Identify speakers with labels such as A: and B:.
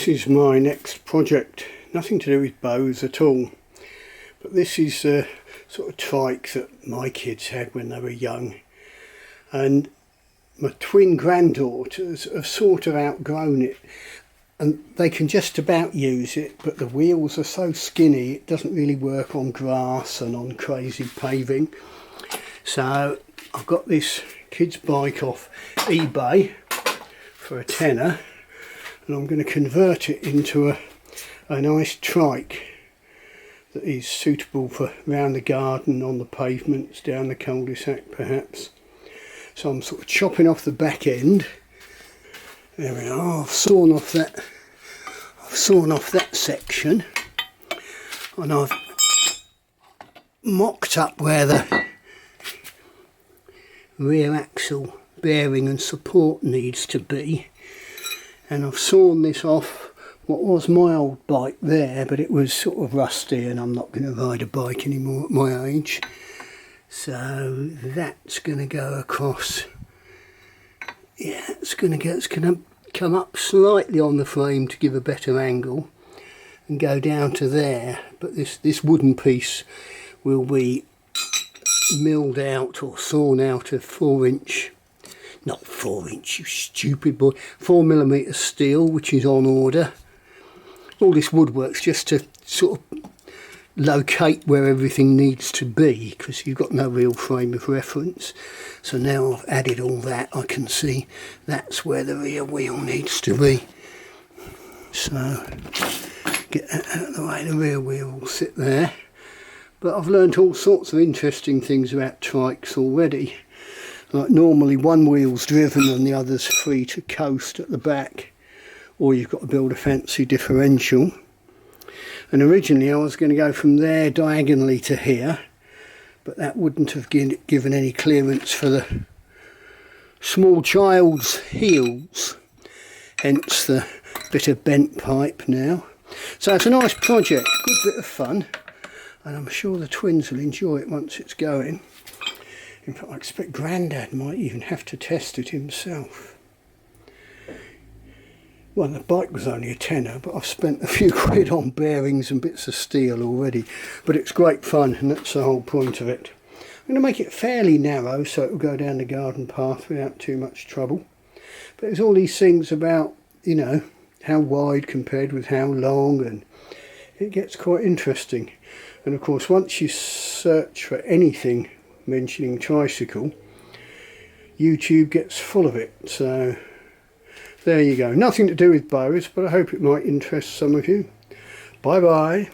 A: This is my next project, nothing to do with bows at all, but this is a sort of trike that my kids had when they were young, and my twin granddaughters have sort of outgrown it, and they can just about use it, but the wheels are so skinny it doesn't really work on grass and on crazy paving. So I've got this kid's bike off eBay for a tenner, and I'm going to convert it into a nice trike that is suitable for round the garden, on the pavements, down the cul-de-sac perhaps. So I'm sort of chopping off the back end. There we are. I've sawn off that section, and I've mocked up where the rear axle bearing and support needs to be, and I've sawn this off what was my old bike there, but it was sort of rusty and I'm not going to ride a bike anymore at my age. So that's going to go across. Yeah, it's going to come up slightly on the frame to give a better angle and go down to there, but this wooden piece will be milled out or sawn out of 4-inch, not 4-inch, you stupid boy, 4mm steel, which is on order. All this woodwork's just to sort of locate where everything needs to be, because you've got no real frame of reference. So now I've added all that, I can see that's where the rear wheel needs to be. So get that out of the way, the rear wheel will sit there. But I've learnt all sorts of interesting things about trikes already. Like normally one wheel's driven and the other's free to coast at the back, or you've got to build a fancy differential. And originally I was going to go from there diagonally to here, but that wouldn't have given any clearance for the small child's heels, hence the bit of bent pipe now. So it's a nice project, good bit of fun, and I'm sure the twins will enjoy it once it's going. In fact, I expect Grandad might even have to test it himself. Well, the bike was only a tenner, but I've spent a few quid on bearings and bits of steel already. But it's great fun, and that's the whole point of it. I'm going to make it fairly narrow so it will go down the garden path without too much trouble. But there's all these things about, you know, how wide compared with how long, and it gets quite interesting. And of course, once you search for anything mentioning tricycle, YouTube gets full of it. So there you go. Nothing to do with bows, but I hope it might interest some of you. Bye bye.